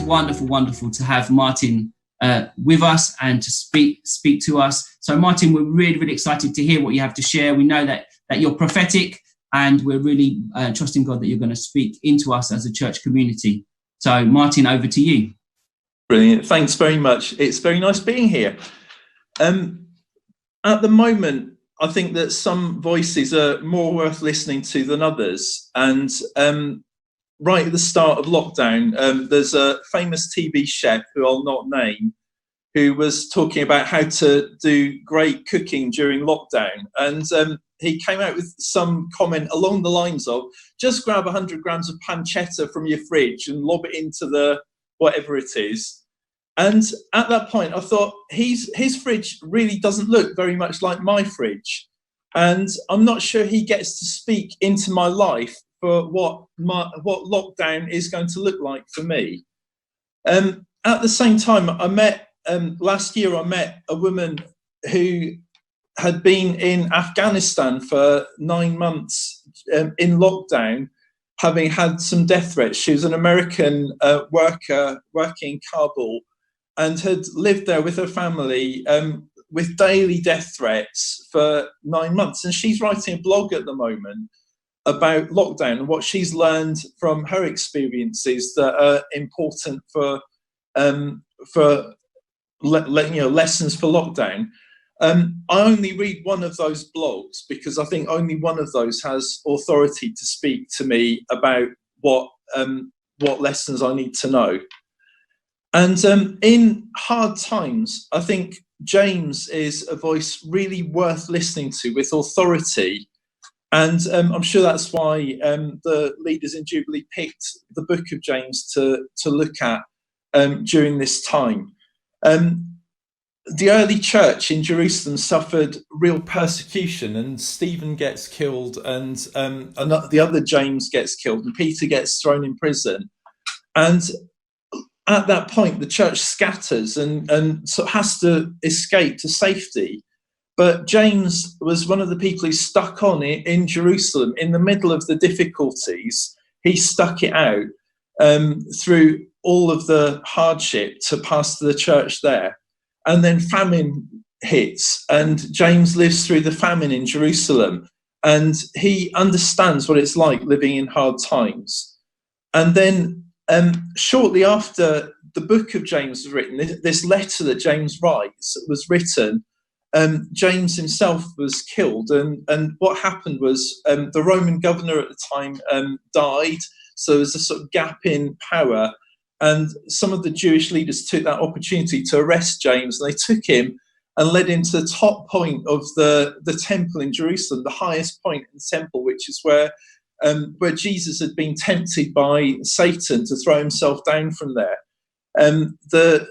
wonderful to have Martin with us and to speak to us. So Martin, we're really excited to hear what you have to share. We know that you're prophetic, and we're really trusting God that you're going to speak into us as a church community. So Martin, over to you. Brilliant. Thanks very much. It's very nice being here. At the moment, I think that some voices are more worth listening to than others. And right at the start of lockdown, there's a famous TV chef who I'll not name, who was talking about how to do great cooking during lockdown. And he came out with some comment along the lines of, just grab 100 grams of pancetta from your fridge and lob it into the whatever it is. And at that point, I thought, his fridge really doesn't look very much like my fridge. And I'm not sure he gets to speak into my life for what lockdown is going to look like for me. At the same time, last year I met a woman who had been in Afghanistan for 9 months in lockdown, having had some death threats. She was an American worker working in Kabul and had lived there with her family with daily death threats for 9 months. And she's writing a blog at the moment about lockdown and what she's learned from her experiences that are important for lessons for lockdown. I only read one of those blogs because I think only one of those has authority to speak to me about what lessons I need to know. And in hard times, I think James is a voice really worth listening to with authority. And I'm sure that's why the leaders in Jubilee picked the book of James to look at during this time. The early church in Jerusalem suffered real persecution, and Stephen gets killed, and the other James gets killed, and Peter gets thrown in prison. And at that point, the church scatters and so has to escape to safety. But James was one of the people who stuck on it in Jerusalem in the middle of the difficulties. He stuck it out through all of the hardship to pastor the church there. And then famine hits, and James lives through the famine in Jerusalem, and he understands what it's like living in hard times. And then shortly after the book of James was written, this letter that James writes was written, James himself was killed. And what happened was the Roman governor at the time died, so there was a sort of gap in power. And some of the Jewish leaders took that opportunity to arrest James, and they took him and led him to the top point of the temple in Jerusalem, the highest point in the temple, which is where Jesus had been tempted by Satan to throw himself down from there. The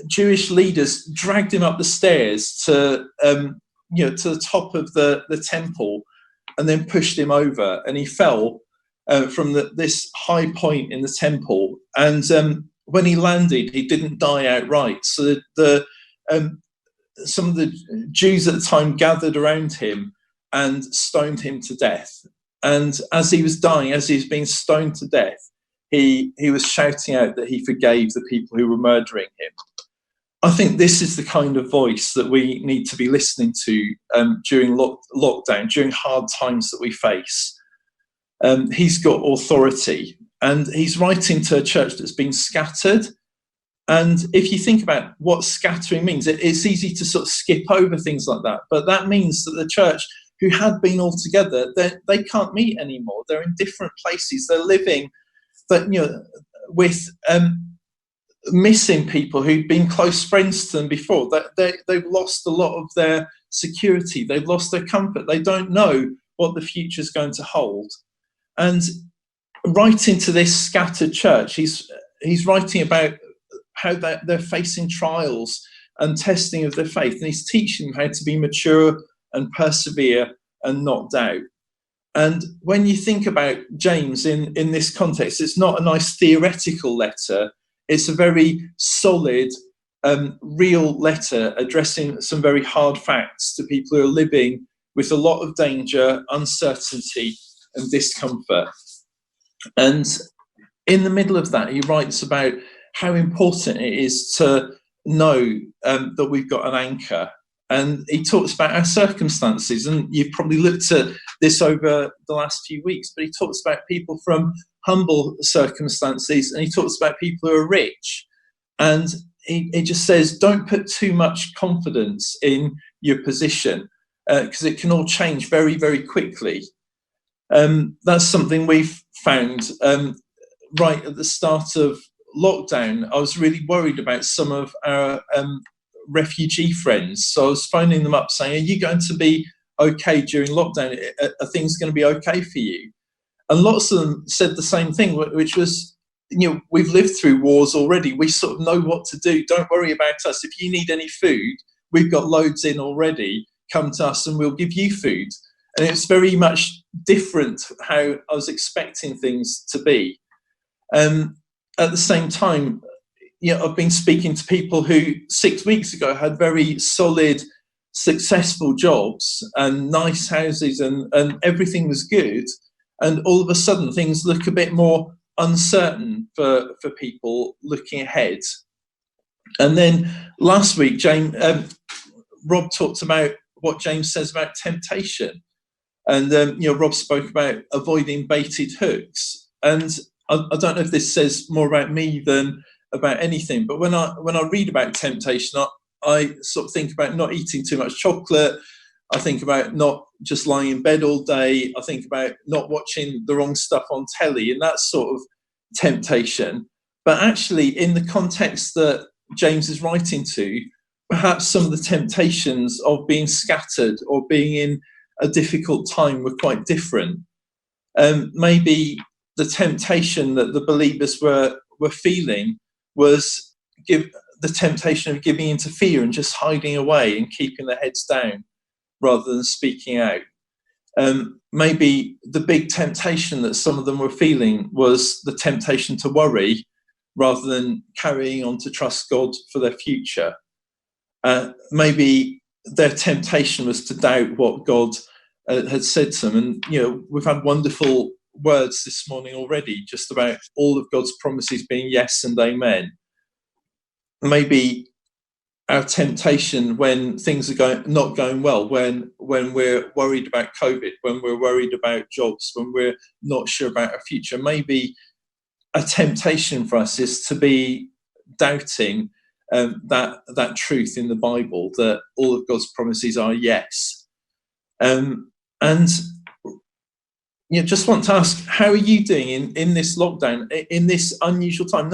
Jewish leaders dragged him up the stairs to the top of the temple, and then pushed him over, and he fell from this high point in the temple. And when he landed, he didn't die outright. So some of the Jews at the time gathered around him and stoned him to death. And as he was dying, as he was being stoned to death, he was shouting out that he forgave the people who were murdering him. I think this is the kind of voice that we need to be listening to during lockdown, during hard times that we face. He's got authority, and he's writing to a church that's been scattered. And if you think about what scattering means, it's easy to sort of skip over things like that. But that means that the church who had been all together, they can't meet anymore. They're in different places. They're living with missing people who'd been close friends to them before. They've lost a lot of their security. They've lost their comfort. They don't know what the future is going to hold. And writing to this scattered church, he's writing about how they're facing trials and testing of their faith, and he's teaching them how to be mature and persevere and not doubt. And when you think about James in this context, it's not a nice theoretical letter. It's a very solid, real letter addressing some very hard facts to people who are living with a lot of danger, uncertainty, and discomfort. And in the middle of that, he writes about how important it is to know that we've got an anchor. And he talks about our circumstances, and you've probably looked at this over the last few weeks, but he talks about people from humble circumstances, and he talks about people who are rich. And he just says, don't put too much confidence in your position, because it can all change very, very quickly. That's something we've found right at the start of lockdown. I was really worried about some of our refugee friends. So I was phoning them up saying, are you going to be okay during lockdown? Are things going to be okay for you? And lots of them said the same thing, which was, we've lived through wars already. We sort of know what to do. Don't worry about us. If you need any food, we've got loads in already. Come to us and we'll give you food. And it's very much different how I was expecting things to be. At the same time, I've been speaking to people who 6 weeks ago had very solid, successful jobs and nice houses, and everything was good. And all of a sudden, things look a bit more uncertain for people looking ahead. And then last week, Rob talked about what James says about temptation. And, Rob spoke about avoiding baited hooks. And I don't know if this says more about me than about anything, but when I read about temptation, I sort of think about not eating too much chocolate. I think about not just lying in bed all day. I think about not watching the wrong stuff on telly, and that sort of temptation. But actually, in the context that James is writing to, perhaps some of the temptations of being scattered or being in a difficult time were quite different. Maybe the temptation that the believers were feeling was the temptation of giving into fear and just hiding away and keeping their heads down rather than speaking out. Maybe the big temptation that some of them were feeling was the temptation to worry rather than carrying on to trust God for their future. Maybe their temptation was to doubt what God had said to them. And, we've had wonderful words this morning already just about all of God's promises being yes and amen. Maybe our temptation when things are not going well, when we're worried about COVID, when we're worried about jobs, when we're not sure about our future, maybe a temptation for us is to be doubting that truth in the Bible, that all of God's promises are yes. And just want to ask, how are you doing in this lockdown, in this unusual time?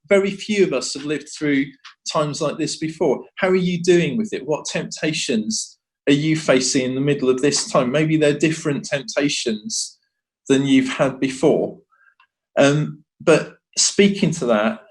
Very few of us have lived through times like this before. How are you doing with it? What temptations are you facing in the middle of this time? Maybe they're different temptations than you've had before. But speaking to that,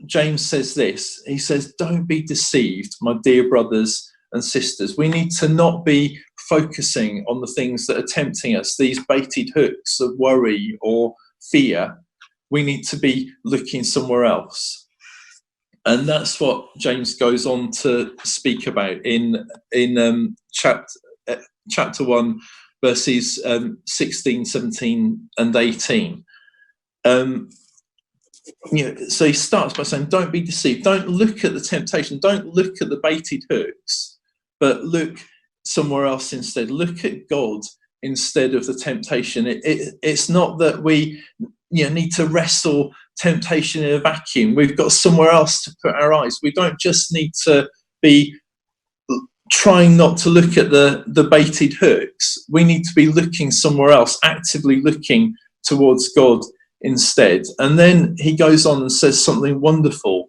James says this. He says, don't be deceived, my dear brothers and sisters. We need to not be focusing on the things that are tempting us, these baited hooks of worry or fear. We need to be looking somewhere else. And that's what James goes on to speak about in chapter 1, verses 16, 17 and 18. So he starts by saying, don't be deceived. Don't look at the temptation. Don't look at the baited hooks, but look somewhere else instead. Look at God instead of the temptation. It's not that we need to wrestle temptation in a vacuum. We've got somewhere else to put our eyes. We don't just need to be trying not to look at the baited hooks. We need to be looking somewhere else, actively looking towards God instead. And then he goes on and says something wonderful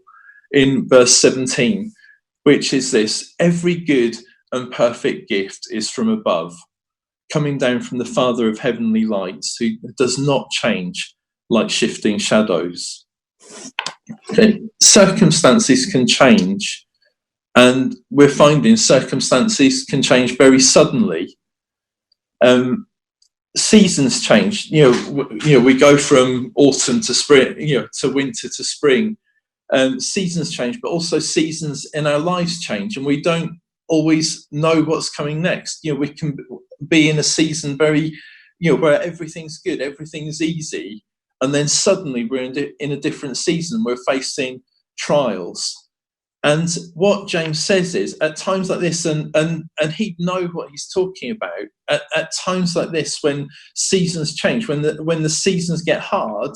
in verse 17, which is this: every good and perfect gift is from above, coming down from the Father of heavenly lights, who does not change like shifting shadows. Okay. Circumstances can change, and we're finding circumstances can change very suddenly. Seasons change. We go from autumn to spring, to winter to spring. Seasons change, but also seasons in our lives change, and we don't always know what's coming next. We can be in a season very, where everything's good, everything's easy, and then suddenly we're in a different season. We're facing trials. And what James says is, at times like this, and he'd know what he's talking about, at times like this, when seasons change, when the seasons get hard,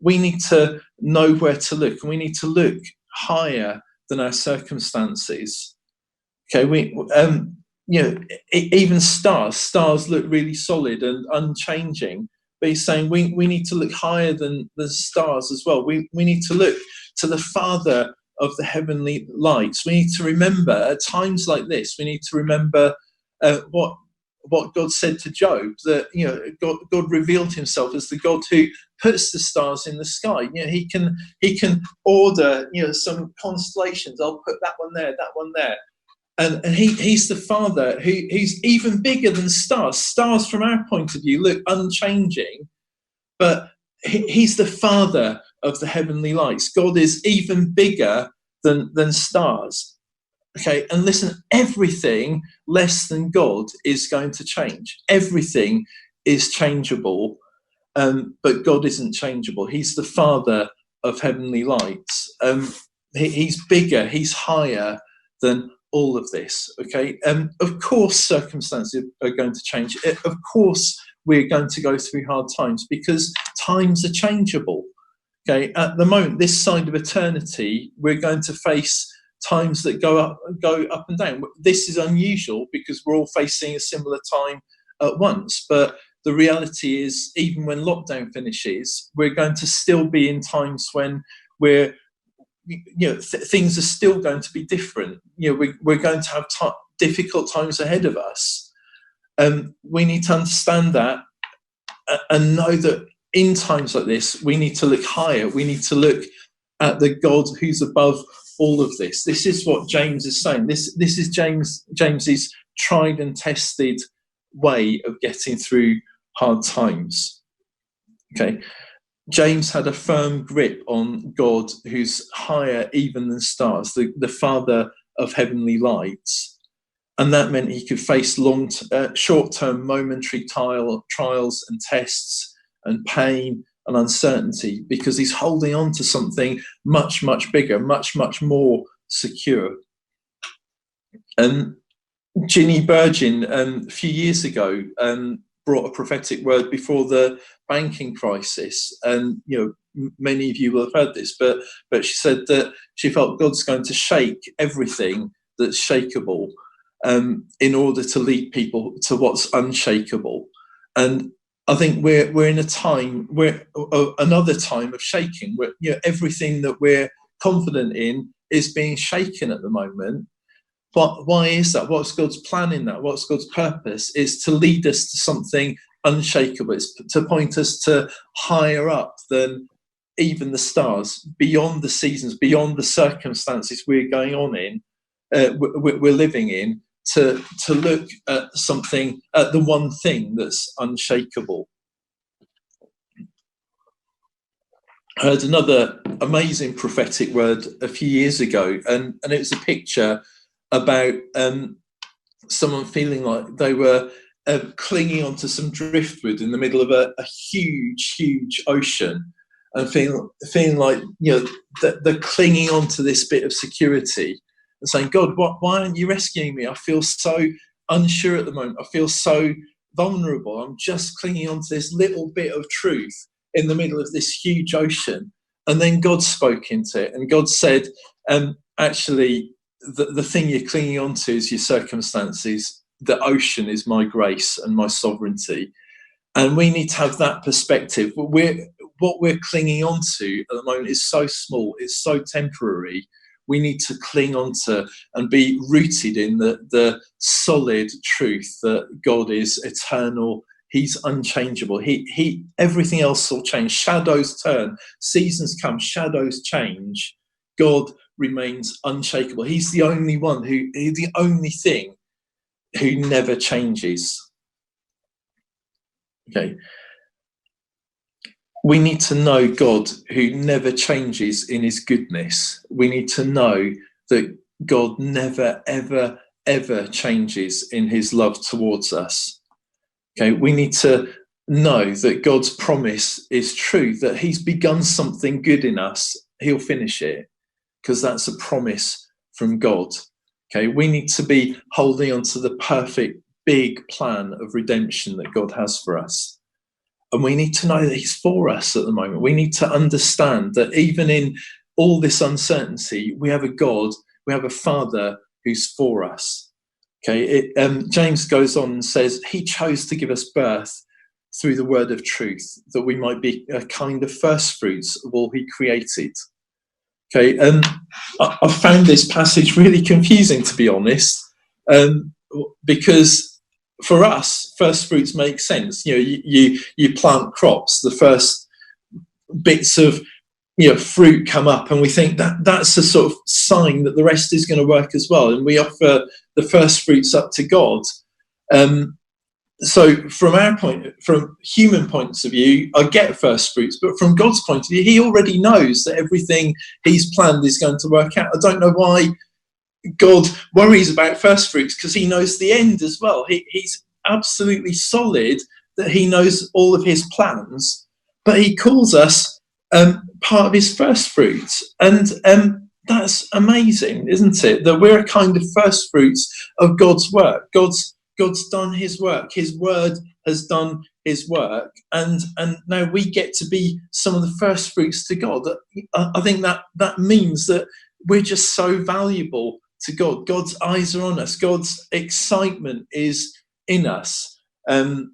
we need to know where to look, and we need to look higher than our circumstances. Okay, even stars look really solid and unchanging, but he's saying we need to look higher than the stars as well. We need to look to the Father of the heavenly lights. We need to remember at times like this, we need to remember what God said to Job, that God revealed himself as the God who puts the stars in the sky. He can order some constellations. I'll put that one there, that one there. And he's the Father who's even bigger than stars. Stars from our point of view look unchanging, but he's the Father of the heavenly lights. God is even bigger than stars. Okay, and listen, everything less than God is going to change. Everything is changeable, but God isn't changeable. He's the Father of heavenly lights. He's bigger, he's higher than all of this. Okay, of course circumstances are going to change. Of course we're going to go through hard times, because times are changeable. Okay, at the moment, this side of eternity, we're going to face times that go up and down. This is unusual because we're all facing a similar time at once. But the reality is, even when lockdown finishes, we're going to still be in times when things are still going to be different. We're going to have difficult times ahead of us. We need to understand that and know that in times like this, we need to look higher. We need to look at the God who's above all of this. This is what James is saying. This is James's tried and tested way of getting through hard times. Okay, James had a firm grip on God who's higher even than stars, the Father of heavenly lights. And that meant he could face short-term momentary trials and tests and pain and uncertainty, because he's holding on to something much, much bigger, much, much more secure. And Ginny Burgin, a few years ago, brought a prophetic word before the banking crisis. And, many of you will have heard this, but she said that she felt God's going to shake everything that's shakeable, in order to lead people to what's unshakable. And I think we're in a time another time of shaking, where everything that we're confident in is being shaken at the moment. But why is that? What's God's plan in that? What's God's purpose? Is to lead us to something unshakable. It's to point us to higher up than even the stars, beyond the seasons, beyond the circumstances we're going on in, we're living in. To look at something, at the one thing that's unshakable. I heard another amazing prophetic word a few years ago, and it was a picture about someone feeling like they were clinging onto some driftwood in the middle of a huge ocean, and feeling like they're clinging onto this bit of security. And saying, God, why aren't you rescuing me? I feel so unsure at the moment. I feel so vulnerable. I'm just clinging onto this little bit of truth in the middle of this huge ocean. And then God spoke into it, and God said, actually, the thing you're clinging onto is your circumstances. The ocean is my grace and my sovereignty. And we need to have that perspective. What we're clinging onto at the moment is so small. It's so temporary. We need to cling on to and be rooted in the solid truth that God is eternal. He's unchangeable. He everything else will change. Shadows turn, seasons come, shadows change. God remains unshakable. He's the only one the only thing who never changes. Okay. We need to know God who never changes in his goodness. We need to know that God never, ever, ever changes in his love towards us. Okay, we need to know that God's promise is true, that he's begun something good in us, he'll finish it, because that's a promise from God. Okay, we need to be holding on to the perfect big plan of redemption that God has for us. And we need to know that he's for us at the moment. We need to understand that even in all this uncertainty, we have a God, we have a Father who's for us. Okay, James goes on and says, he chose to give us birth through the word of truth, that we might be a kind of first fruits of all he created. Okay, I found this passage really confusing, to be honest, because for us, first fruits make sense. You plant crops, the first bits of fruit come up, and we think that that's a sort of sign that the rest is going to work as well, and we offer the first fruits up to God. So from human points of view, I get first fruits, but from God's point of view, he already knows that everything he's planned is going to work out. I don't know why God worries about first fruits, because he knows the end as well. He's absolutely solid that he knows all of his plans, but he calls us part of his first fruits. And that's amazing, isn't it? That we're a kind of first fruits of God's work. God's done his work. His word has done his work. And now we get to be some of the first fruits to God. I think that means that we're just so valuable to God. God's eyes are on us. God's excitement is in us. And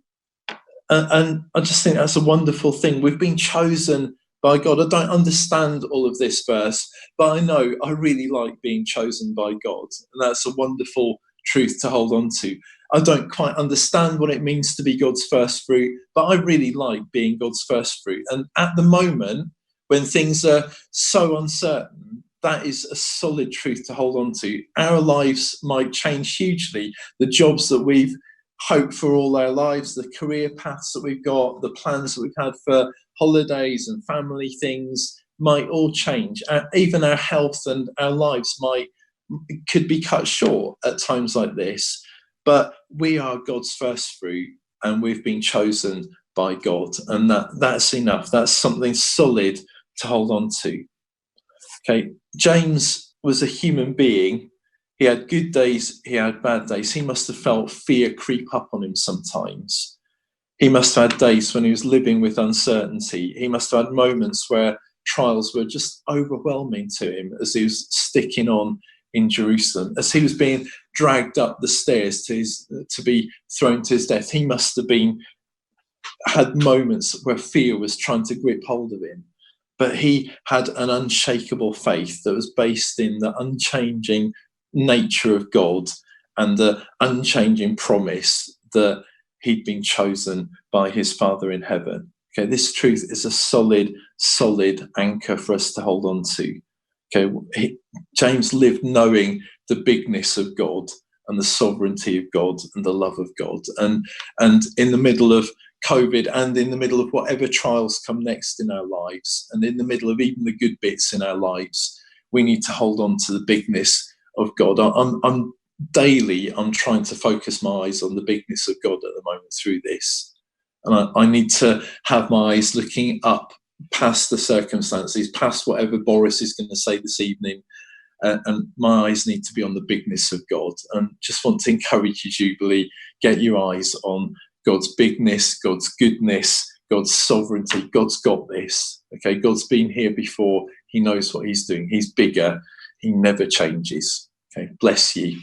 I just think that's a wonderful thing. We've been chosen by God. I don't understand all of this verse, but I know I really like being chosen by God. And that's a wonderful truth to hold on to. I don't quite understand what it means to be God's first fruit, but I really like being God's first fruit. And at the moment, when things are so uncertain, that is a solid truth to hold on to. Our lives might change hugely. The jobs that we've hoped for all our lives, the career paths that we've got, the plans that we've had for holidays and family things might all change. Even our health and our lives could be cut short at times like this. But we are God's first fruit, and we've been chosen by God, and that's enough. That's something solid to hold on to. Okay, James was a human being. He had good days, he had bad days. He must have felt fear creep up on him sometimes. He must have had days when he was living with uncertainty. He must have had moments where trials were just overwhelming to him as he was sticking on in Jerusalem, as he was being dragged up the stairs to be thrown to his death. He must have had moments where fear was trying to grip hold of him, but he had an unshakable faith that was based in the unchanging nature of God and the unchanging promise that he'd been chosen by his Father in heaven. Okay, this truth is a solid anchor for us to hold on to. Okay, James lived knowing the bigness of God and the sovereignty of God and the love of God. And in the middle of COVID and in the middle of whatever trials come next in our lives, and in the middle of even the good bits in our lives, we need to hold on to the bigness of God. I'm trying to focus my eyes on the bigness of God at the moment through this. And I need to have my eyes looking up past the circumstances, past whatever Boris is going to say this evening, and my eyes need to be on the bigness of God. And just want to encourage you, Jubilee, get your eyes on God's bigness, God's goodness, God's sovereignty. God's got this. Okay, God's been here before. He knows what he's doing. He's bigger. He never changes. Okay, bless you.